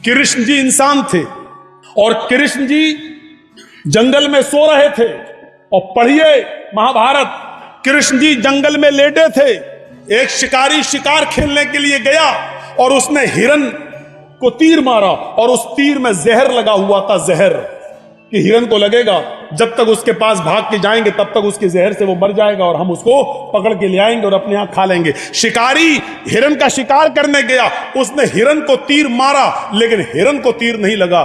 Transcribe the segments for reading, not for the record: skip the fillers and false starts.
कृष्ण जी इंसान थे और कृष्ण जी जंगल में सो रहे थे। और पढ़िए महाभारत, कृष्ण जी जंगल में लेटे थे। एक शिकारी शिकार खेलने के लिए गया और उसने हिरन को तीर मारा और उस तीर में जहर लगा हुआ था। जहर कि हिरन को लगेगा, जब तक उसके पास भाग के जाएंगे तब तक उसके जहर से वो मर जाएगा और हम उसको पकड़ के ले आएंगे और अपने यहाँ खा लेंगे। शिकारी हिरन का शिकार करने गया, उसने हिरन को तीर मारा लेकिन हिरन को तीर नहीं लगा।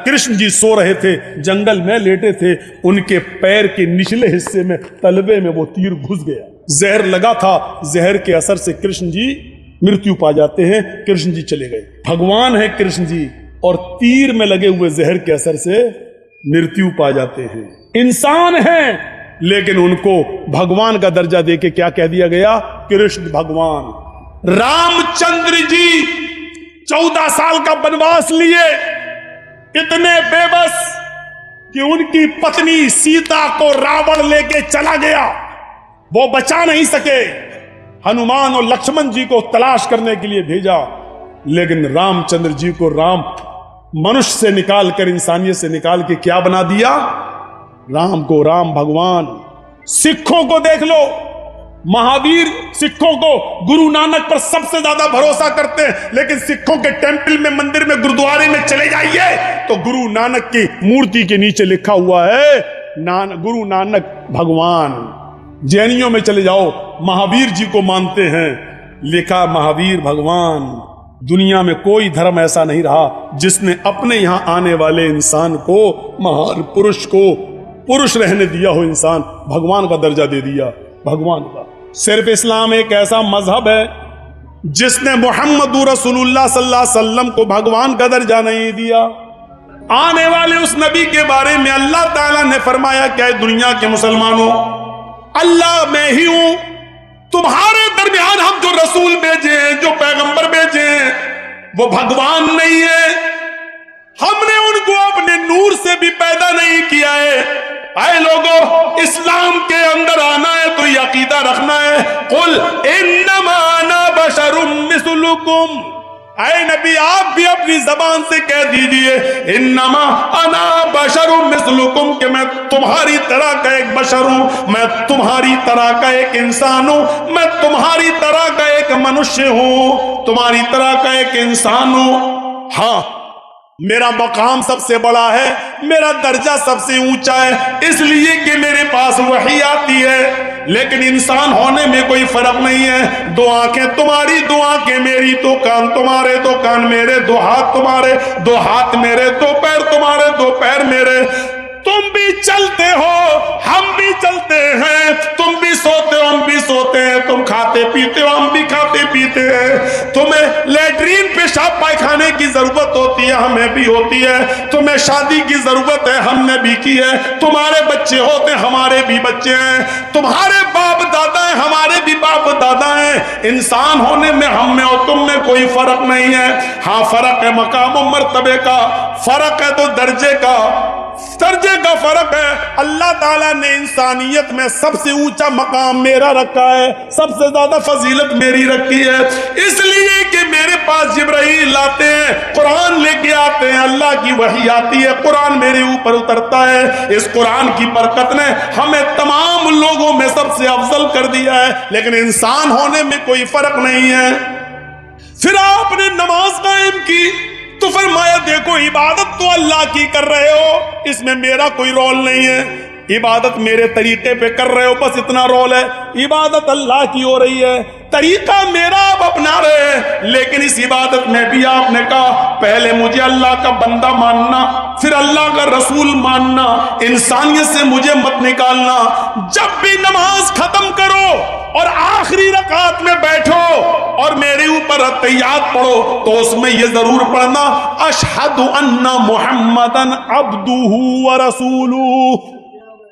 कृष्ण जी सो रहे थे, जंगल में लेटे थे, उनके पैर के निचले हिस्से में तलवे में वो तीर घुस गया। जहर लगा था, जहर के असर से कृष्ण जी मृत्यु पा जाते हैं। कृष्ण जी चले गए। भगवान है कृष्ण जी और तीर में लगे हुए जहर के असर से मृत्यु पा जाते हैं। इंसान हैं लेकिन उनको भगवान का दर्जा देके क्या कह दिया गया? कृष्ण भगवान। रामचंद्र जी 14 साल का वनवास लिए, इतने बेबस कि उनकी पत्नी सीता को रावण लेके चला गया, वो बचा नहीं सके। हनुमान और लक्ष्मण जी को तलाश करने के लिए भेजा, लेकिन रामचंद्र जी को राम मनुष्य से निकाल कर, इंसानियत से निकाल के क्या बना दिया? राम को राम भगवान। सिखों को देख लो, महावीर सिखों को गुरु नानक पर सबसे ज्यादा भरोसा करते हैं, लेकिन सिखों के टेंपल में, मंदिर में, गुरुद्वारे में चले जाइए तो गुरु नानक की मूर्ति के नीचे लिखा हुआ है गुरु नानक भगवान। जैनियों में चले जाओ, महावीर जी को मानते हैं, लिखा महावीर भगवान। दुनिया में कोई धर्म ऐसा नहीं रहा जिसने अपने यहां आने वाले इंसान को, महान पुरुष को, पुरुष रहने दिया हो, इंसान भगवान का दर्जा दे दिया। भगवान का सिर्फ इस्लाम एक ऐसा मजहब है जिसने मुहम्मदुर रसूलुल्लाह सल्लल्लाहु अलैहि वसल्लम को भगवान का दर्जा नहीं दिया। आने वाले उस नबी के बारे में अल्लाह ताला ने फरमाया, क्या है दुनिया के मुसलमानों, अल्लाह मैं ही हूं, तुम्हारे दरमियान हम जो रसूल भेजे हैं, जो पैगंबर भेजे हैं, वो भगवान नहीं है। हमने उनको अपने नूर से भी पैदा नहीं किया है। आए लोगों, इस्लाम के अंदर आना है तो ये अकीदा रखना है, कुल इन्नमा अना बशरुम मिस्लुकुम। आए नबी, आप भी अपनी जबान से कह दीजिए, इन्नमा अना बशरुम मिस्लुकुम, कि मैं तुम्हारी तरह का एक बशर हूं, मैं तुम्हारी तरह का एक इंसान हूं, मैं तुम्हारी तरह का एक मनुष्य हूं, तुम्हारी तरह का एक इंसान हूं। हाँ, मेरा मकाम सबसे बड़ा है, मेरा दर्जा सबसे ऊंचा है, इसलिए कि मेरे पास वही आती है। लेकिन इंसान होने में कोई फर्क नहीं है। 2 आंखें तुम्हारी, 2 आंखें मेरी, 2 कान तुम्हारे, 2 कान मेरे, 2 हाथ तुम्हारे, 2 हाथ मेरे, 2 पैर तुम्हारे, 2 पैर मेरे। तुम भी चलते हो, हम भी चलते हैं, तुम भी सोते हो, हम भी सोते हैं, तुम खाते पीते हो, हम भी खाते पीते हैं। तुम्हें लैट्रीन पेशाब पायखाने की जरूरत होती है, हमें भी होती है। तुम्हें शादी की जरूरत है, हमने भी की है। तुम्हारे बच्चे होते हैं, हमारे भी बच्चे हैं। तुम्हारे बाप दादा हैं, हमारे भी बाप दादा हैं। इंसान होने में हम में और तुम में कोई फर्क नहीं है। हाँ, फर्क है मकाम और मर्तबे का, फर्क है तो दर्जे का फर्क है। अल्लाह ताला ने इंसानियत में सबसे ऊंचा मकाम मेरा रखा है, सबसे ज्यादा फजीलत मेरी रखी है, इसलिए कि मेरे पास जिब्राइल आते हैं, कुरान लेके आते हैं, अल्लाह की वही आती है, कुरान मेरे ऊपर उतरता है। इस कुरान की बरकत ने हमें तमाम लोगों में सबसे अफजल कर दिया है, लेकिन इंसान होने में कोई फर्क नहीं है। फिर आपने नमाज कायम की तो फरमाया, देखो इबादत तो अल्लाह की कर रहे हो, इसमें मेरा कोई रोल नहीं है। इबादत मेरे तरीके पे कर रहे हो, बस इतना रोल है। इबादत अल्लाह की हो रही है, तरीका मेरा आप अपना रहे हैं। लेकिन इस इबादत में भी आपने कहा, पहले मुझे अल्लाह का बंदा मानना, फिर अल्लाह का रसूल मानना, इंसानियत से मुझे मत निकालना। जब भी नमाज खत्म करो और आखिरी रकात में बैठो और मेरे ऊपर अत्तहियात पढ़ो तो उसमें यह जरूर पढ़ना, अशहदु अन्ना मुहम्मदन अब्दुहु व रसूलुहु,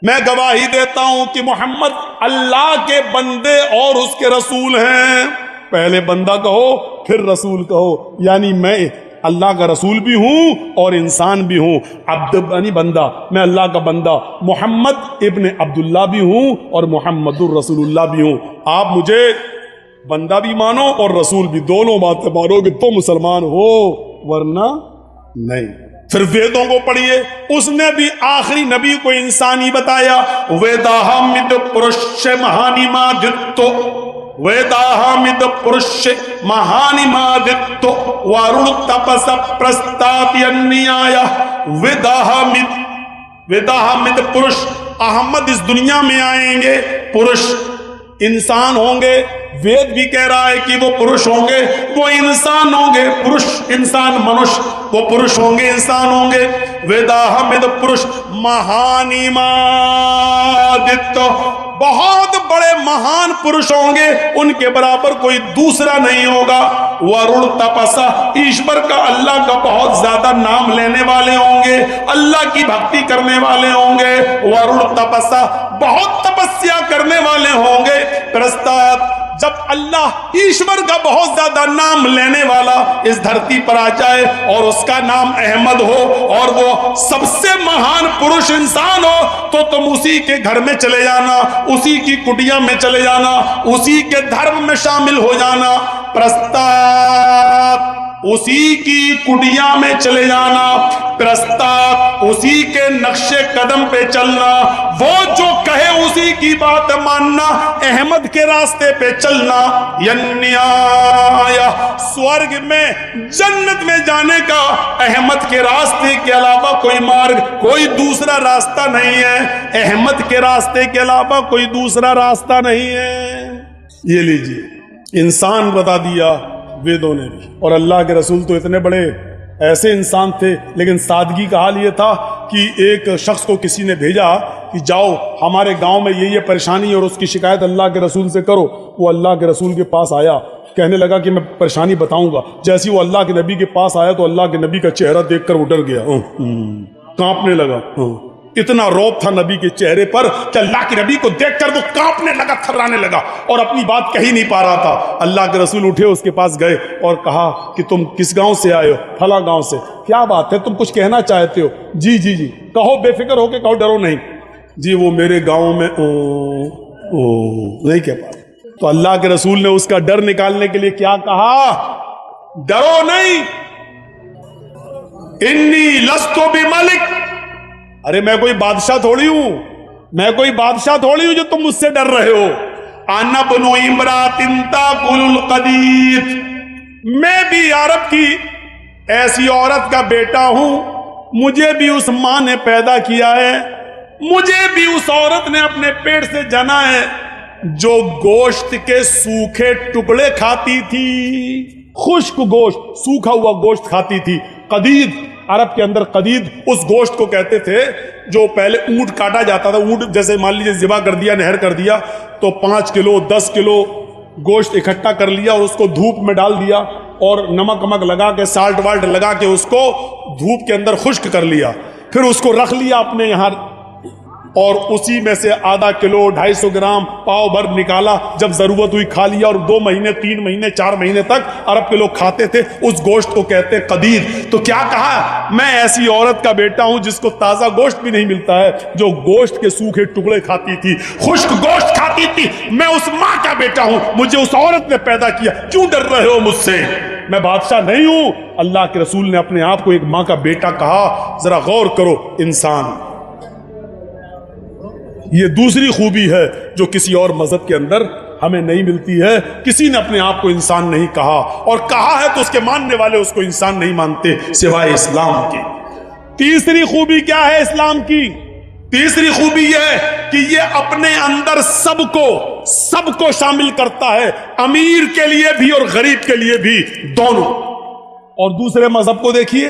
मैं गवाही देता हूं कि मोहम्मद अल्लाह के बंदे और उसके रसूल हैं। पहले बंदा कहो फिर रसूल कहो, यानी मैं अल्लाह का रसूल भी हूं और इंसान भी हूं। अब्द यानी बंदा, मैं अल्लाह का बंदा, मोहम्मद इब्न अब्दुल्ला भी हूं और मोहम्मदुर रसूलुल्लाह भी हूं। आप मुझे बंदा भी मानो और रसूल भी, दोनों बातें मानोगे तो मुसलमान हो, ورنہ نہیں. پھر ویدوں کو پڑھیے, اس نے بھی آخری نبی کو انسان ہی بتایا. ویداہمد پرش مہانیمادتو, ویداہمد پرش مہانیمادتو وارون تپس پرستاتی انیایا. ویداہمد پرش, احمد اس دنیا میں آئیں گے, پرش انسان ہوں گے. وید بھی کہہ رہا ہے کہ وہ پرش ہوں گے, وہ انسان ہوں گے. پرش انسان منش, وہ پرش ہوں گے, انسان ہوں گے. ویداہمد پرش مہانی مادت, بہت بڑے مہان پرش ہوں گے, ان کے برابر کوئی دوسرا نہیں ہوگا. ورن تپسا, ایشور کا اللہ کا بہت زیادہ نام لینے والے ہوں گے, اللہ کی بھکتی کرنے والے ہوں گے. ورن تپسا, بہت تپسیا کرنے والے ہوں گے. پرستات, جب اللہ ایشور کا بہت زیادہ نام لینے والا اس دھرتی پر آ جائے اور اس کا نام احمد ہو اور وہ سب سے مہان پرش انسان ہو, تو تم اسی کے گھر میں چلے جانا, اسی کی کٹیا میں چلے جانا, اسی کے دھرم میں شامل ہو جانا. پرستات, اسی کی کٹیا میں چلے جانا. پرستات, اسی کے نقش قدم پہ چلنا. وہ جو کہے اسی کی بات ماننا, احمد کے راستے پہ چلنا. ینیایا, سورگ میں جنت میں جانے کا احمد کے راستے کے علاوہ کوئی مارگ, کوئی دوسرا راستہ نہیں ہے. احمد کے راستے کے علاوہ کوئی دوسرا راستہ نہیں ہے. یہ لیجیے, انسان بتا دیا ویدوں نے بھی. اور اللہ کے رسول تو اتنے بڑے ایسے انسان تھے, لیکن سادگی کا حال یہ تھا کہ ایک شخص کو کسی نے بھیجا کہ جاؤ ہمارے گاؤں میں یہ پریشانی اور اس کی شکایت اللہ کے رسول سے کرو. وہ اللہ کے رسول کے پاس آیا, کہنے لگا کہ میں پریشانی بتاؤں گا. جیسے وہ اللہ کے نبی کے پاس آیا تو اللہ کے نبی کا چہرہ دیکھ کر وہ ڈر گیا, کانپنے لگا. اتنا روب تھا نبی کے چہرے پر کہ اللہ کے نبی کو دیکھ کر وہ کانپنے لگا, تھرانے لگا اور اپنی بات کہی نہیں پا رہا تھا. اللہ کے رسول اٹھے, اس کے پاس گئے اور کہا کہ تم کس گاؤں سے آئے ہو؟ فلاں گاؤں سے. کیا بات ہے, تم کچھ کہنا چاہتے ہو؟ جی جی جی, کہو, بے فکر ہو کے کہو, ڈرو نہیں. جی وہ میرے گاؤں میں نہیں کہہ پا. تو اللہ کے رسول نے اس کا ڈر نکالنے کے لیے کیا کہا؟ ڈرو نہیں, انی لستو بملک, ارے میں کوئی بادشاہ تھوڑی ہوں, میں کوئی بادشاہ تھوڑی ہوں جو تم مجھ سے ڈر رہے ہو. انا بنو امرات تاکل القدید, میں بھی عرب کی ایسی عورت کا بیٹا ہوں, مجھے بھی اس ماں نے پیدا کیا ہے, مجھے بھی اس عورت نے اپنے پیٹ سے جنا ہے جو گوشت کے سوکھے ٹکڑے کھاتی تھی. خشک گوشت, سوکھا ہوا گوشت کھاتی تھی. قدید, عرب کے اندر قدید اس گوشت کو کہتے تھے جو پہلے اونٹ کاٹا جاتا تھا. اونٹ جیسے مان لیجیے ذبح کر دیا, نہر کر دیا, تو 5 کلو 10 کلو گوشت اکٹھا کر لیا اور اس کو دھوپ میں ڈال دیا اور نمک ومک لگا کے, سالٹ والٹ لگا کے اس کو دھوپ کے اندر خشک کر لیا. پھر اس کو رکھ لیا اپنے یہاں اور اسی میں سے آدھا کلو 250 گرام پاؤ بھر نکالا. جب ضرورت ہوئی کھا لیا, اور 2 مہینے 3 مہینے 4 مہینے تک عرب کے لوگ کھاتے تھے. اس گوشت کو کہتے قدید. تو کیا کہا, میں ایسی عورت کا بیٹا ہوں جس کو تازہ گوشت بھی نہیں ملتا ہے, جو گوشت کے سوکھے ٹکڑے کھاتی تھی, خشک گوشت کھاتی تھی. میں اس ماں کا بیٹا ہوں, مجھے اس عورت نے پیدا کیا, کیوں ڈر رہے ہو مجھ سے؟ میں بادشاہ نہیں ہوں. اللہ کے رسول نے اپنے آپ کو ایک ماں کا بیٹا کہا. ذرا غور کرو انسان, یہ دوسری خوبی ہے جو کسی اور مذہب کے اندر ہمیں نہیں ملتی ہے. کسی نے اپنے آپ کو انسان نہیں کہا, اور کہا ہے تو اس کے ماننے والے اس کو انسان نہیں مانتے سوائے اسلام کے. تیسری خوبی کیا ہے اسلام کی؟ تیسری خوبی یہ ہے کہ یہ اپنے اندر سب کو شامل کرتا ہے, امیر کے لیے بھی اور غریب کے لیے بھی, دونوں. اور دوسرے مذہب کو دیکھیے,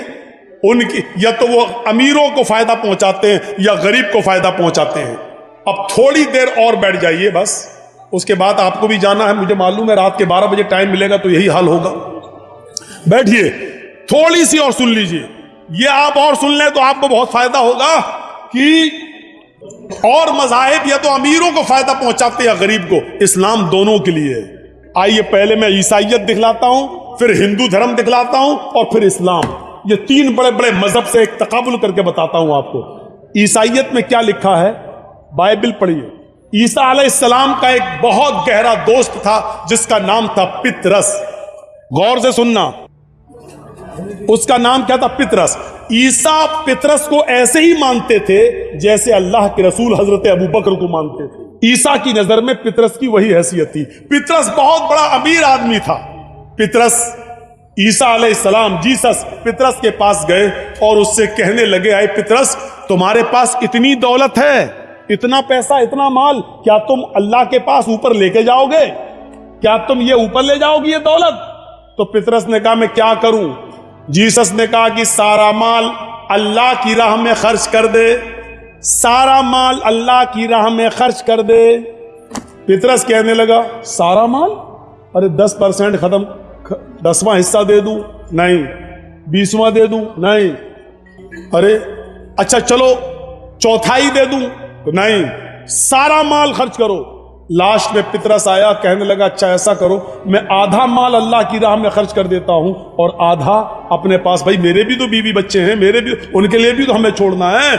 ان کی یا تو وہ امیروں کو فائدہ پہنچاتے ہیں یا غریب کو فائدہ پہنچاتے ہیں. اب تھوڑی دیر اور بیٹھ جائیے بس, اس کے بعد آپ کو بھی جانا ہے, مجھے معلوم ہے رات کے 12 بجے ٹائم ملے گا تو یہی حال ہوگا. بیٹھیے, تھوڑی سی اور سن لیجئے. یہ آپ اور سن لیں تو آپ کو بہت فائدہ ہوگا کہ اور مذاہب یا تو امیروں کو فائدہ پہنچاتے یا غریب کو, اسلام دونوں کے لیے. آئیے پہلے میں عیسائیت دکھلاتا ہوں, پھر ہندو دھرم دکھلاتا ہوں, اور پھر اسلام. یہ 3 بڑے بڑے مذہب سے ایک تقابل کر کے بتاتا ہوں آپ کو. عیسائیت میں کیا لکھا ہے؟ بائبل پڑھیے. عیسیٰ علیہ السلام کا ایک بہت گہرا دوست تھا جس کا نام تھا پترس. غور سے سننا, اس کا نام کیا تھا؟ پطرس. عیسیٰ پطرس کو ایسے ہی مانتے تھے جیسے اللہ کے رسول حضرت ابو بکر کو مانتے تھے. عیسیٰ کی نظر میں پطرس کی وہی حیثیت تھی. پطرس بہت بڑا امیر آدمی تھا. پطرس عیسیٰ علیہ السلام جیسس پطرس کے پاس گئے اور اس سے کہنے لگے، اے پطرس، تمہارے پاس اتنی دولت ہے، اتنا پیسہ، اتنا مال، کیا تم اللہ کے پاس اوپر لے کے جاؤ گے؟ کیا تم یہ اوپر لے جاؤ گی یہ دولت؟ تو پطرس نے کہا میں کیا کروں؟ جیسس نے کہا کہ سارا مال اللہ کی راہ میں خرچ کر دے، سارا مال اللہ کی راہ میں خرچ کر دے. پطرس کہنے لگا سارا مال؟ ارے 10% ختم، 10واں حصہ دے دوں؟ نہیں. 20واں دے دوں؟ نہیں. ارے اچھا چلو 1/4 دے دوں؟ نہیں. سارا مال خرچ کرو. لاسٹ میں پطرس آیا، کہنے لگا اچھا ایسا کرو، میں آدھا مال اللہ کی راہ میں خرچ کر دیتا ہوں اور آدھا اپنے پاس. بھائی میرے بھی تو بیوی بچے ہیں، میرے بھی، ان کے لیے بھی تو ہمیں چھوڑنا ہے.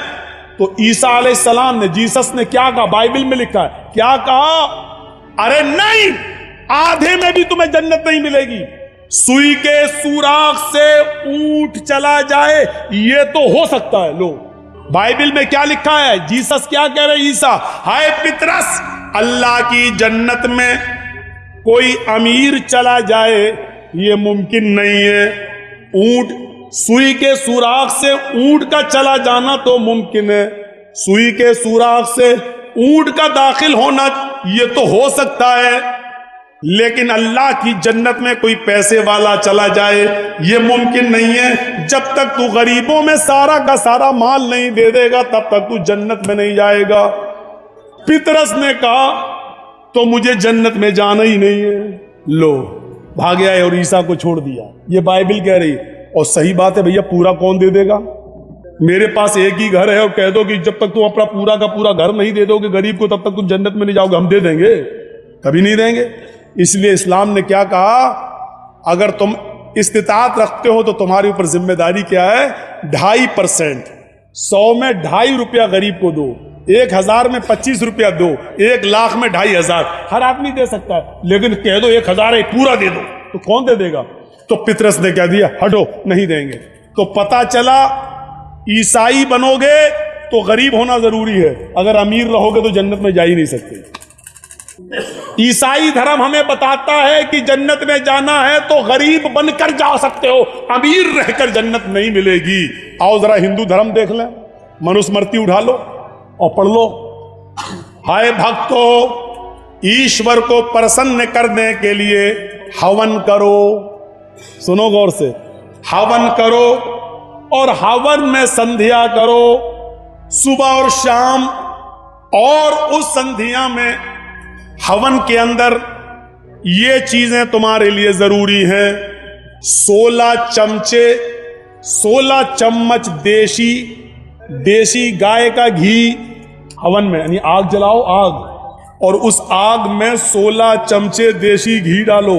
تو عیسیٰ علیہ السلام نے، جیسس نے کیا کہا؟ بائبل میں لکھا ہے، کیا کہا؟ ارے نہیں، آدھے میں بھی تمہیں جنت نہیں ملے گی. سوئی کے سوراخ سے اونٹ چلا جائے یہ تو ہو سکتا ہے. لو بائبل میں کیا لکھا ہے؟ جیسس کیا کہہ رہے عیسیٰ؟ ہائے پطرس، اللہ کی جنت میں کوئی امیر چلا جائے یہ ممکن نہیں ہے. اونٹ، سوئی کے سوراخ سے اونٹ کا چلا جانا تو ممکن ہے، سوئی کے سوراخ سے اونٹ کا داخل ہونا یہ تو ہو سکتا ہے، لیکن اللہ کی جنت میں کوئی پیسے والا چلا جائے یہ ممکن نہیں ہے. جب تک تو غریبوں میں سارا کا سارا مال نہیں دے دے گا تب تک تو جنت میں نہیں جائے گا. پطرس نے کہا تو مجھے جنت میں جانا ہی نہیں ہے. لو بھاگ آئے اور عیسیٰ کو چھوڑ دیا. یہ بائبل کہہ رہی ہے اور صحیح بات ہے. بھیا پورا کون دے دے گا؟ میرے پاس ایک ہی گھر ہے اور کہہ دو کہ جب تک تم اپنا پورا کا پورا گھر نہیں دے دو گے غریب کو تب تک تم جنت میں نہیں جاؤ گے. ہم دے دیں گے؟ کبھی نہیں دیں گے. اس لیے اسلام نے کیا کہا؟ اگر تم استطاعت رکھتے ہو تو تمہارے اوپر ذمہ داری کیا ہے؟ 2.5%، 100 میں 2.5 روپیہ غریب کو دو، 1000 میں 25 روپیہ دو، 1,00,000 میں 2,500. ہر آدمی دے سکتا ہے، لیکن کہہ دو 1000 ہے پورا دے دو تو کون دے دے گا؟ تو پطرس نے کہہ دیا ہٹو، نہیں دیں گے. تو پتا چلا عیسائی بنو گے تو غریب ہونا ضروری ہے، اگر امیر رہو گے تو جنت میں جا ہی نہیں سکتے. عیسائی دھرم ہمیں بتاتا ہے کہ جنت میں جانا ہے تو غریب بن کر جا سکتے ہو، امیر رہ کر جنت نہیں ملے گی. آؤ ذرا ہندو دھرم دیکھ لیں، منوسمرتی اٹھا لو اور پڑھ لو. ہائے بھکتو، ایشور کو پرسن کرنے کے لیے ہون کرو. سنو غور سے، ہون کرو اور ہون میں سندھیا کرو صبح اور شام، اور اس سندھیا میں ہون کے اندر یہ چیزیں تمہارے لیے ضروری ہیں. 16 چمچ دیشی گائے کا گھی ہون میں، یعنی آگ جلاؤ، آگ، اور اس آگ میں 16 چمچے دیشی گھی ڈالو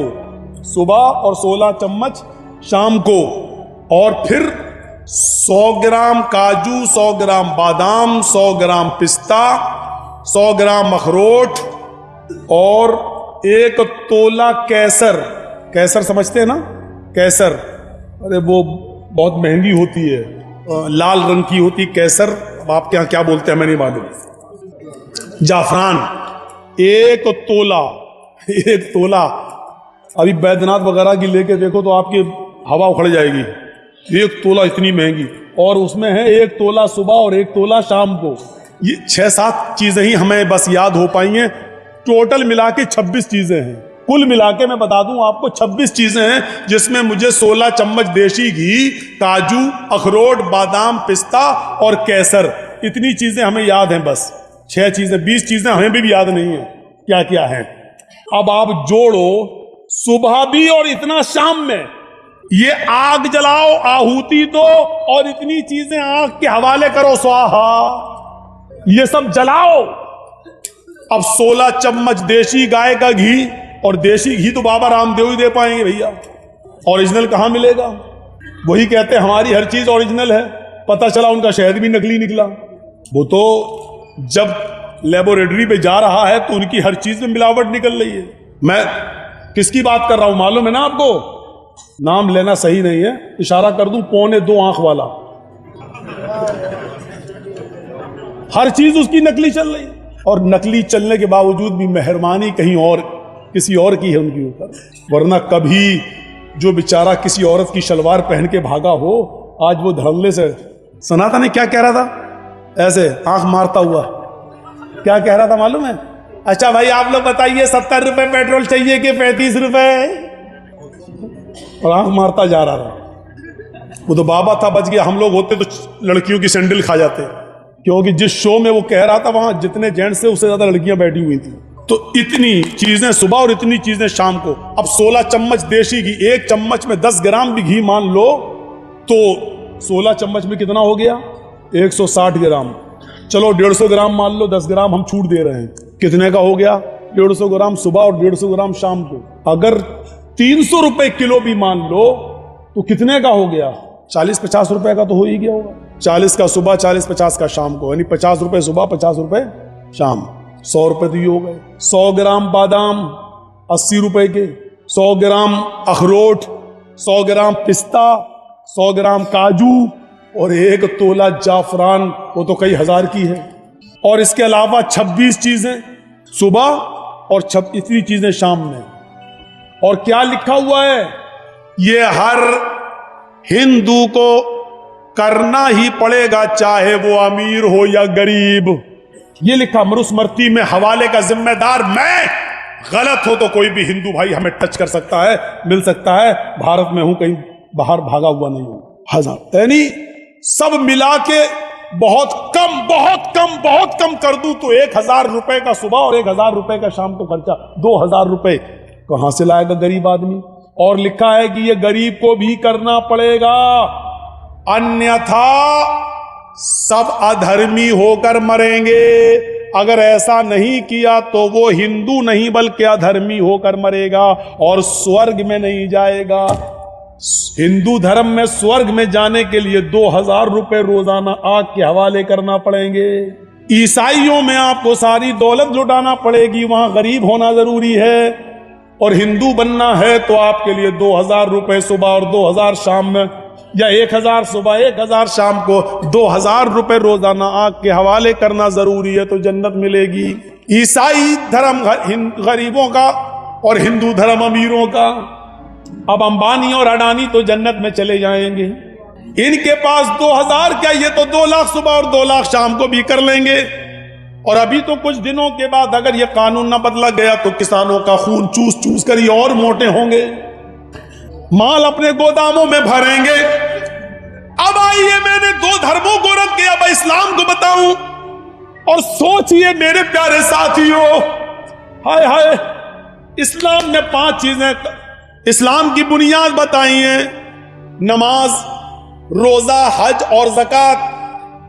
صبح اور 16 چمچ شام کو. اور پھر 100 گرام کاجو، 100 گرام بادام، 100 گرام پستہ، 100 گرام اخروٹ اور 1 تولہ کیسر سمجھتے ہیں نا؟ کیسر، ارے وہ بہت مہنگی ہوتی ہے، لال رنگ کی ہوتی کیسر. آپ کے یہاں کیا بولتے ہیں میں نہیں معلوم. جعفران 1 تولہ. ابھی بیدناتھ وغیرہ کی لے کے دیکھو تو آپ کی ہوا اکھڑ جائے گی. 1 تولہ اتنی مہنگی، اور اس میں ہے 1 تولہ صبح اور 1 تولہ شام کو. یہ 6-7 چیزیں ہی ہمیں بس یاد ہو پائی ہیں. ٹوٹل ملا کے 26 چیزیں ہیں. کل ملا کے میں بتا دوں آپ کو 26 چیزیں ہیں، جس میں مجھے 16 چمچ دیشی گھی، کاجو، اخروٹ، بادام، پستہ اور کیسر، اتنی چیزیں ہمیں یاد ہیں. بس 6 چیزیں، 20 چیزیں ہمیں بھی یاد نہیں ہیں کیا کیا ہیں. اب آپ جوڑو، صبح بھی اور اتنا شام میں، یہ آگ جلاؤ، آہوتی دو، اور اتنی چیزیں آگ کے حوالے کرو، سواہا، یہ سب جلاؤ. اب 16 چمچ دیشی گائے کا گھی، اور دیشی گھی تو بابا رام دیو ہی دے پائیں گے بھیا، اوریجنل کہاں ملے گا؟ وہی کہتے ہیں ہماری ہر چیز اوریجنل ہے، پتہ چلا ان کا شہد بھی نکلی نکلا. وہ تو جب لیبوریٹری پہ جا رہا ہے تو ان کی ہر چیز میں ملاوٹ نکل رہی ہے. میں کس کی بات کر رہا ہوں معلوم ہے نا آپ کو؟ نام لینا صحیح نہیں ہے, اشارہ کر دوں, 2.25 آنکھ والا, ہر چیز اس کی نکلی چل رہی ہے, اور نکلی چلنے کے باوجود بھی مہربانی کہیں اور کسی اور کی ہے ان کے اوپر. ورنہ کبھی جو بیچارہ کسی عورت کی شلوار پہن کے بھاگا ہو, آج وہ دھڑلے سے, سنا تھا نہیں کیا کہہ رہا تھا, ایسے آنکھ مارتا ہوا کیا کہہ رہا تھا معلوم ہے؟ اچھا بھائی آپ لوگ بتائیے 70 روپے پیٹرول چاہیے کہ 35 روپے, اور آنکھ مارتا جا رہا تھا. وہ تو بابا تھا, بچ گیا. ہم لوگ ہوتے تو لڑکیوں کی سینڈل کھا جاتے, کیونکہ جس شو میں وہ کہہ رہا تھا وہاں جتنے جینٹس تھے اس سے زیادہ لڑکیاں بیٹھی ہوئی تھی. تو اتنی چیزیں صبح اور اتنی چیزیں شام کو. اب 16 چمچ دیسی گھی, ایک چمچ میں 10 گرام بھی گھی مان لو تو 16 چمچ میں کتنا ہو گیا؟ 160 گرام. چلو 150 گرام مان لو, 10 گرام ہم چھوٹ دے رہے ہیں, کتنے کا ہو گیا؟ 150 گرام صبح اور 150 گرام شام کو. اگر 300 روپے کلو بھی مان لو تو کتنے کا ہو گیا؟ 40-50 روپے کا تو ہو ہی گیا ہوگا. 40 کا صبح, 40-50 کا شام کو, یعنی 50 روپے صبح, 50 روپے شام, 100 روپے تو یہ ہو گئے. 100 گرام بادام 80 روپے کے, 100 گرام اخروٹ, 100 گرام پستہ, 100 گرام کاجو, اور 1 تولہ جعفران, وہ تو کئی ہزار کی ہے. اور اس کے علاوہ 26 چیزیں صبح اور اتنی چیزیں شام میں. اور کیا لکھا ہوا ہے؟ یہ ہر ہندو کو کرنا ہی پڑے گا, چاہے وہ امیر ہو یا غریب. یہ لکھا مرتی میں حوالے کا ذمہ دار میں. غلط ہو تو کوئی بھی ہندو بھائی ہمیں ٹچ کر سکتا ہے, مل سکتا ہے. بھارت میں ہوں, کہیں باہر بھاگا ہوا نہیں ہوں. ہزار یعنی سب ملا کے بہت کم کر دوں تو 1000 روپے کا صبح اور 1000 روپے کا شام کو خرچہ, 2000 روپے کہاں سے لائے گا غریب آدمی؟ اور لکھا ہے کہ یہ غریب کو بھی کرنا پڑے گا, انیتھا سب ادھرمی ہو کر مریں گے. اگر ایسا نہیں کیا تو وہ ہندو نہیں بلکہ ادھرمی ہو کر مرے گا اور سورگ میں نہیں جائے گا. ہندو دھرم میں سورگ میں جانے کے لیے 2000 روپے روزانہ آگ کے حوالے کرنا پڑیں گے. عیسائیوں میں آپ کو ساری دولت لٹانا پڑے گی, وہاں غریب ہونا ضروری ہے. اور ہندو بننا ہے تو آپ کے لیے 2000 روپے صبح اور 2000 شام میں, یا 1000 صبح 1000 شام کو 2000 روپے روزانہ آگ کے حوالے کرنا ضروری ہے تو جنت ملے گی. عیسائی دھرم غریبوں کا اور ہندو دھرم امیروں کا. اب امبانی اور اڈانی تو جنت میں چلے جائیں گے, ان کے پاس 2000 کیا, یہ تو 2 لاکھ صبح اور 2 لاکھ شام کو بھی کر لیں گے. اور ابھی تو کچھ دنوں کے بعد اگر یہ قانون نہ بدلا گیا تو کسانوں کا خون چوس کر یہ اور موٹے ہوں گے, مال اپنے گوداموں میں بھریں گے. اب آئیے میں نے 2 دھرموں کو رکھ کے اب اسلام کو بتاؤں, اور سوچئے میرے پیارے ساتھیوں, ہائے ہائے, اسلام نے 5 چیزیں اسلام کی بنیاد بتائی ہیں, نماز, روزہ, حج اور زکوٰۃ,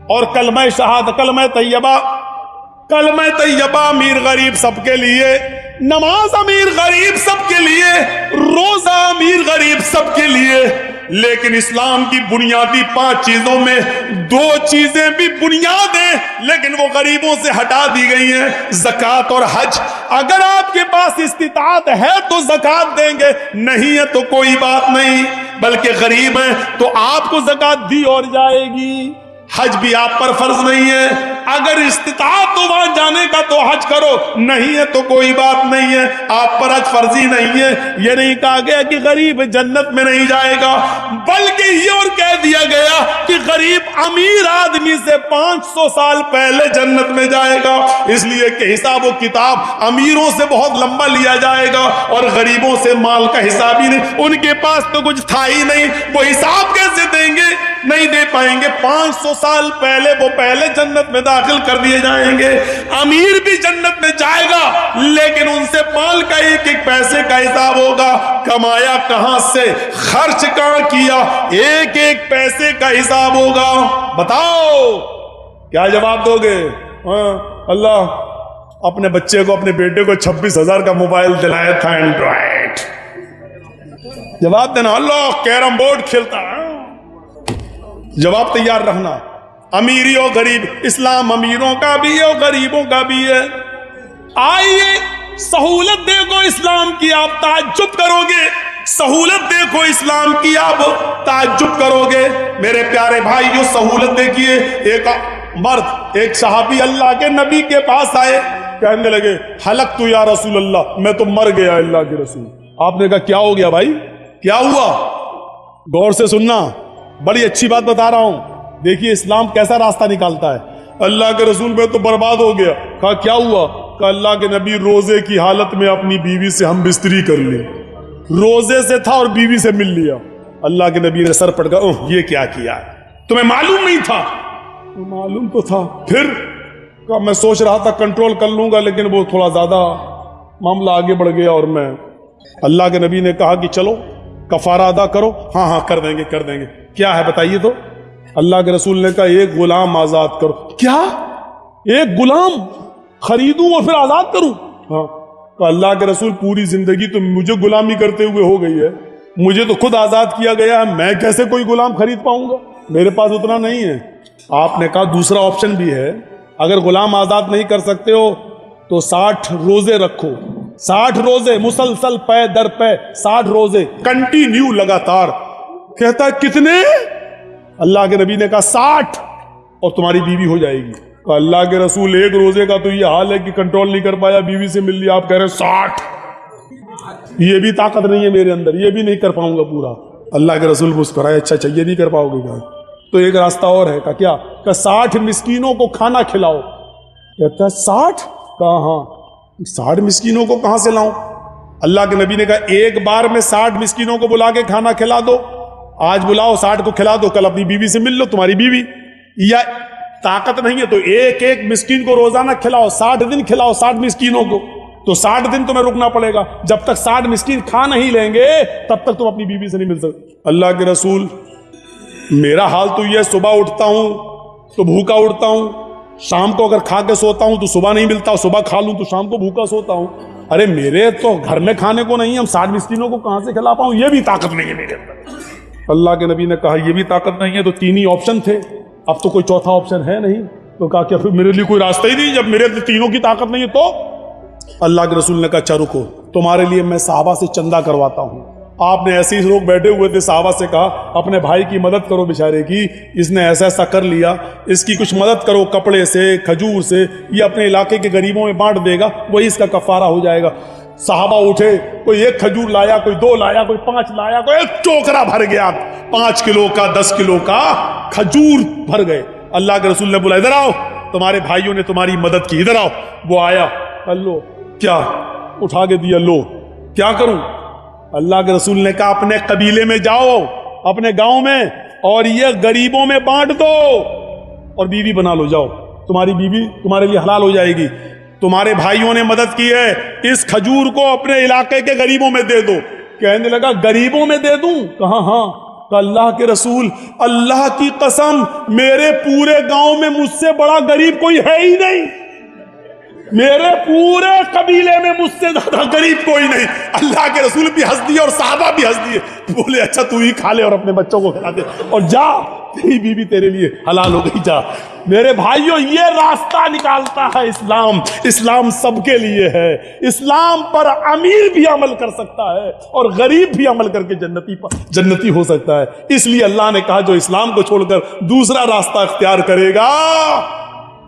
اور کلمہ شہادت, کلمہ طیبہ. کلمہ طیبہ امیر غریب سب کے لیے, نماز امیر غریب سب کے لیے, روزہ امیر غریب سب کے لیے. لیکن اسلام کی بنیادی 5 چیزوں میں 2 چیزیں بھی بنیاد ہیں لیکن وہ غریبوں سے ہٹا دی گئی ہیں, زکوٰۃ اور حج. اگر آپ کے پاس استطاعت ہے تو زکوٰۃ دیں گے, نہیں ہے تو کوئی بات نہیں, بلکہ غریب ہیں تو آپ کو زکوٰۃ دی اور جائے گی. حج بھی آپ پر فرض نہیں ہے, اگر استطاعت تو وہاں جانے کا تو حج کرو, نہیں ہے تو کوئی بات نہیں ہے, آپ پر حج فرضی نہیں ہے. یہ نہیں کہا گیا کہ غریب جنت میں نہیں جائے گا, بلکہ یہ اور کہہ دیا گیا کہ غریب امیر آدمی سے 500 سال پہلے جنت میں جائے گا, اس لیے کہ حساب و کتاب امیروں سے بہت لمبا لیا جائے گا اور غریبوں سے مال کا حساب ہی نہیں, ان کے پاس تو کچھ تھا ہی نہیں, وہ حساب کیسے دیں گے؟ نہیں دے پائیں گے. 500 سال پہلے وہ پہلے جنت میں داخل کر دیے جائیں گے. امیر بھی جنت میں جائے گا لیکن ان سے مال کا ایک ایک پیسے کا حساب ہوگا, کمایا کہاں سے, خرچ کہاں کیا, ایک ایک پیسے کا حساب ہوگا. بتاؤ کیا جواب دو گے؟ اللہ اپنے بچے کو, اپنے بیٹے کو 26,000 کا موبائل دلایا تھا اینڈرائڈ, جواب دینا اللہ کیرم بورڈ کھیلتا ہے, جواب تیار رکھنا. امیری اور غریب, اسلام امیروں کا بھی ہے اور غریبوں کا بھی ہے. آئیے سہولت دے گو اسلام کی, آپ تعجب کرو گے. सहूलत देखो इस्लाम की, आप ताज्जुब करोगे। मेरे प्यारे भाइयों, सहूलत देखिए। एक मर्द, एक सहाबी अल्लाह के नबी के पास आए, कहने लगे हलक तू या रसूल अल्लाह, मैं तो मर गया अल्लाह के रसूल। आपने कहा क्या हो गया भाई, क्या हुआ? गौर से सुनना, बड़ी अच्छी बात बता रहा हूं। देखिए इस्लाम कैसा रास्ता निकालता है। अल्लाह के रसूल मैं तो बर्बाद हो गया। कहा क्या हुआ? कहा अल्लाह के नबी रोजे की हालत में अपनी बीवी से हम बिस्तरी कर ली। रोजे से था और बीवी से मिल लिया। अल्लाह के नबी ने सर पटका, ओह ये क्या किया, तुम्हें मालूम नहीं था? मालूम तो था। फिर कहा मैं सोच रहा था कंट्रोल कर लूंगा, लेकिन वो थोड़ा ज्यादा मामला आगे बढ़ गया और मैं। अल्लाह के नबी ने कहा कि चलो कफारा अदा करो। हाँ हाँ कर देंगे कर देंगे। क्या है बताइए तो? अल्लाह के रसूल ने कहा एक गुलाम आजाद करो। क्या? एक गुलाम खरीदूं और फिर आजाद करूं? हाँ। तो अल्लाह के रसूल पूरी जिंदगी तो मुझे गुलामी करते हुए हो गई है, मुझे तो खुद आजाद किया गया है, मैं कैसे कोई गुलाम खरीद पाऊंगा? मेरे पास उतना नहीं है। आपने कहा दूसरा ऑप्शन भी है, अगर गुलाम आजाद नहीं कर सकते हो तो 60 रोजे रखो। 60 रोजे मुसलसल पै दर पै, 60 रोजे कंटिन्यू लगातार। कहता है कितने? अल्लाह के नबी ने कहा 60 और तुम्हारी बीवी हो जाएगी। तो अल्लाह के रसूल एक रोजे का तो ये हाल है कि कंट्रोल नहीं कर पाया, बीवी से मिल लिया, आप कह रहे 60? ये भी ताकत नहीं है मेरे अंदर, ये भी नहीं कर पाऊंगा पूरा। अल्लाह के रसूल मुस्कुराए, अच्छा अच्छा ये नहीं कर पाओगे क्या? तो एक रास्ता और है। का क्या? का 60 मिस्कीनों को खाना खिलाओ। कहता है 60? कहा हाँ। 60 मिस्कीनों को कहां से लाऊं? अल्लाह के नबी ने कहा एक बार में 60 मिस्कीनों को बुला के खाना खिला दो। आज बुलाओ 60 को खिला दो, कल अपनी बीवी से मिल लो, तुम्हारी बीवी। या ताकत नहीं है तो एक एक मिस्कीन को रोजाना खिलाओ, 60 दिन खिलाओ 60 मिस्कीनों को, तो 60 दिन तुम्हें रुकना पड़ेगा। जब तक 60 मिस्कीन खा नहीं लेंगे तब तक तुम अपनी बीवी से नहीं मिल सकते। अल्लाह के रसूल मेरा हाल तो यह, सुबह उठता हूं तो भूखा उठता हूं, शाम को अगर खा के सोता हूं तो सुबह नहीं मिलता, सुबह खा लूं तो शाम को भूखा सोता हूं। अरे मेरे तो घर में खाने को नहीं है, हम 60 मिस्कीनों को कहां से खिला पाऊं? ये भी ताकत नहीं है मेरे अंदर। अल्लाह के नबी ने कहा ये भी ताकत नहीं है, तो 3 ही ऑप्शन थे, अब तो कोई चौथा ऑप्शन है नहीं। तो कहा क्या फिर मेरे लिए कोई रास्ता ही नहीं, जब मेरे तीनों की ताकत नहीं है तो? अल्लाह के रसूल ने कहा अच्छा रुको, तुम्हारे लिए मैं साहबा से चंदा करवाता हूं। आपने ऐसे ही लोग बैठे हुए थे, साहबा से कहा अपने भाई की मदद करो बेचारे की, इसने ऐसा ऐसा कर लिया, इसकी कुछ मदद करो, कपड़े से, खजूर से, ये अपने इलाके के गरीबों में बांट देगा, वही इसका कफारा हो जाएगा। साहबा उठे, कोई 1 खजूर लाया, कोई 2 लाया, कोई 5 लाया, कोई 1 टोकरा भर गया, 5 किलो का 10 किलो का खजूर भर गए। अल्लाह के रसूल ने बोला इधर आओ, तुम्हारे भाइयों ने तुम्हारी मदद की, इधर आओ। वो आया, लो क्या? उठा के दिया, लो क्या करूं? अल्लाह के रसूल ने कहा अपने कबीले में जाओ, अपने गांव में, और ये गरीबों में बांट दो और बीवी बना लो, जाओ, तुम्हारी बीवी तुम्हारे लिए हलाल हो जाएगी। तुम्हारे भाइयों ने मदद की है, इस खजूर को अपने इलाके के गरीबों में दे दो। कहने लगा गरीबों में दे दूं? कहा हाँ। अल्लाह के रसूल अल्लाह की कसम, मेरे पूरे गांव में मुझसे बड़ा गरीब कोई है ही नहीं, मेरे पूरे कबीले में मुझसे ज्यादा गरीब कोई नहीं। अल्लाह के रसूल भी हंस दिए और साहबा भी हंस दिए, बोले अच्छा तू ही खा ले और अपने बच्चों को खिला दे, और जा, तेरी बीवी तेरे लिए हलाल हो गई, जा। मेरे भाइयों ये रास्ता निकालता है इस्लाम। इस्लाम सबके लिए है। इस्लाम पर अमीर भी अमल कर सकता है और गरीब भी अमल करके जन्नती हो सकता है। इसलिए अल्लाह ने कहा जो इस्लाम को छोड़कर दूसरा रास्ता इख्तियार करेगा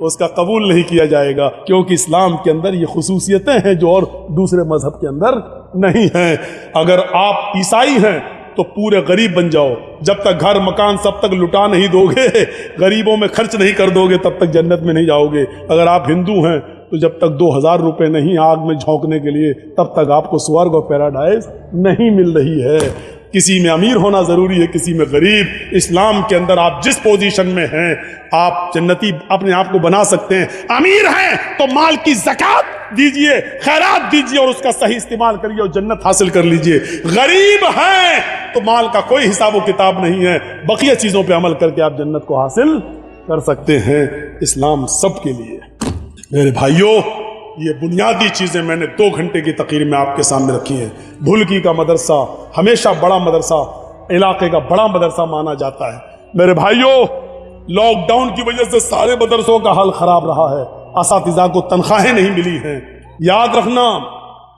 उसका कबूल नहीं किया जाएगा, क्योंकि इस्लाम के अंदर ये खुसूसियतें हैं जो और दूसरे मजहब के अंदर नहीं हैं। अगर आप ईसाई हैं तो पूरे गरीब बन जाओ, जब तक घर मकान सब तक लुटा नहीं दोगे, गरीबों में खर्च नहीं कर दोगे, तब तक जन्नत में नहीं जाओगे। अगर आप हिंदू हैं तो जब तक 2000 रुपए नहीं आग में झोंकने के लिए, तब तक आपको स्वर्ग और पैराडाइज नहीं मिल रही है। किसी में अमीर होना जरूरी है, किसी में गरीब। इस्लाम के अंदर आप जिस पोजीशन में हैं आप जन्नती अपने आप को बना सकते हैं। अमीर हैं तो माल की ज़कात दीजिए, खैरात दीजिए और उसका सही इस्तेमाल करिए और जन्नत हासिल कर लीजिए। गरीब हैं तो माल का कोई हिसाब व किताब नहीं है, बकिया चीजों पे अमल करके आप जन्नत को हासिल कर सकते हैं। इस्लाम सबके लिए। मेरे भाइयों ये बुनियादी चीजें मैंने 2 घंटे की तकरीर में आपके सामने रखी हैं। भुलकी का मदरसा हमेशा बड़ा मदरसा, इलाके का बड़ा मदरसा माना जाता है। मेरे भाइयों लॉकडाउन की वजह से सारे मदरसों का हाल खराब रहा है, असातिज़ा को तनख्वाहें नहीं मिली हैं। याद रखना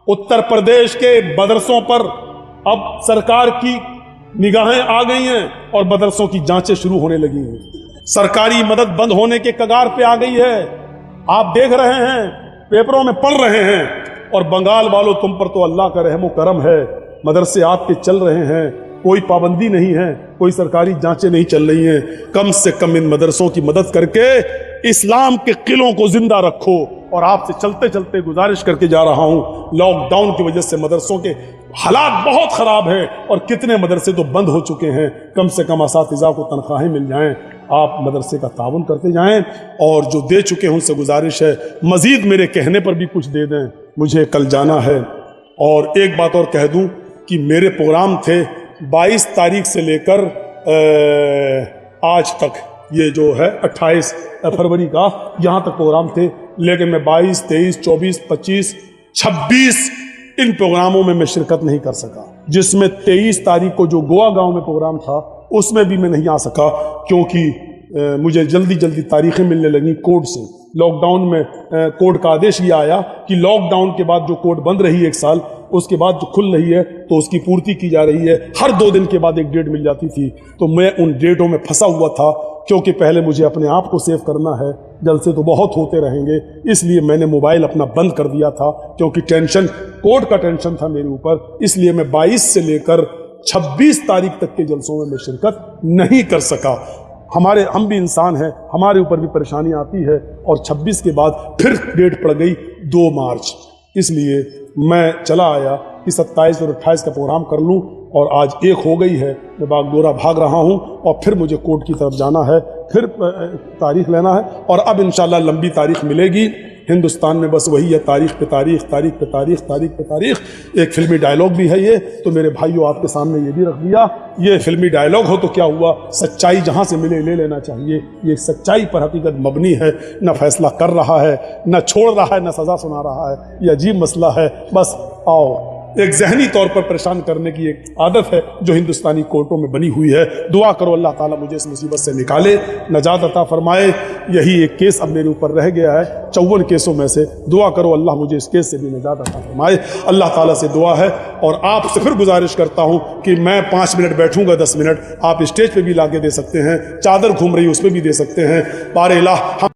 उत्तर प्रदेश के मदरसों पर اب सरकार की निगाहें आ गई हैं और मदरसों की जांचें शुरू होने लगी हैं। सरकारी मदद बंद होने के कगार पे आ गई है। आप देख रहे हैं, पेपरों में पढ़ रहे हैं, और बंगाल वालों तुम पर तो अल्लाह का रहमो करम है, मदरसे आपके चल रहे हैं, कोई पाबंदी नहीं है, कोई सरकारी जांचें नहीं चल रही हैं। कम से कम इन मदरसों की मदद करके इस्लाम के किलों को जिंदा रखो। और आपसे चलते चलते गुजारिश करके जा रहा हूं, लॉकडाउन की वजह से मदरसों के हालात बहुत खराब हैं और कितने मदरसे तो बंद हो चुके हैं। कम से कम असातिज़ा को तनख्वाहें मिल जाएं, आप मदरसे का ताउन करते जाएं, और जो दे चुके हैं उनसे गुजारिश है मजीद मेरे कहने पर भी कुछ दे दें। मुझे कल जाना है। और एक बात और कह दूं कि मेरे प्रोग्राम थे 22 तारीख से लेकर आज तक, ये जो है 28 फरवरी का, यहाँ तक प्रोग्राम थे, लेकिन मैं 22, 23, 24, 25, 26 इन प्रोग्रामों में मैं शिरकत नहीं कर सका। जिसमें 23 तारीख को जो गोवा गांव में प्रोग्राम था उसमें भी मैं नहीं आ सका, क्योंकि मुझे जल्दी जल्दी तारीखें मिलने लगी कोर्ट से। लॉकडाउन में कोर्ट का आदेश ये आया कि लॉकडाउन के बाद जो कोर्ट बंद रही 1 साल, उसके बाद जो खुल रही है तो उसकी पूर्ति की जा रही है। हर 2 दिन के बाद एक डेट मिल जाती थी, तो मैं उन डेटों में फंसा हुआ था, क्योंकि पहले मुझे अपने आप को सेव करना है, जलसे तो बहुत होते रहेंगे, इसलिए मैंने मोबाइल अपना बंद कर दिया था, क्योंकि टेंशन, कोर्ट का टेंशन था मेरे ऊपर। इसलिए मैं 22 से लेकर 26 तारीख तक के जलसों में मैं शिरकत नहीं कर सका। हम भी इंसान हैं, हमारे ऊपर भी परेशानी आती है, और 26 के बाद फिर डेट पड़ गई 2 मार्च। इसलिए मैं चला आया कि 27 और 28 का प्रोग्राम कर लूं, और आज 1 हो गई है, मैं बागडोरा भाग रहा हूं, और फिर मुझे कोर्ट की तरफ जाना है, फिर तारीख लेना है, और अब इंशाल्लाह लंबी तारीख मिलेगी। हिंदुस्तान में बस वही है, तारीख पे तारीख, तारीख पे तारीख, तारीख पे तारीख। एक फिल्मी डायलॉग भी है ये, तो मेरे भाइयों आपके सामने ये भी रख दिया। ये फिल्मी डायलॉग हो तो क्या हुआ, सच्चाई जहां से मिले ले लेना चाहिए। ये सच्चाई पर हकीकत मबनी है, न फैसला कर रहा है, न छोड़ रहा है, न सजा सुना रहा है। ये अजीब मसला है। बस आओ, एक जहनी तौर पर परेशान करने की एक आदत है जो हिंदुस्तानी कोर्टों में बनी हुई है। दुआ करो अल्लाह ताला मुझे इस मुसीबत से निकाले, नजात अता फरमाए। यही एक केस अब मेरे ऊपर रह गया है 54 केसों में से। दुआ करो अल्लाह मुझे इस केस से भी नजात अता फरमाए। अल्लाह ताला से दुआ है, और आपसे फिर गुजारिश करता हूँ कि मैं 5 मिनट बैठूंगा, 10 मिनट आप स्टेज पे भी लाके दे सकते हैं, चादर घूम रही उसमें भी दे सकते हैं। बार इलाह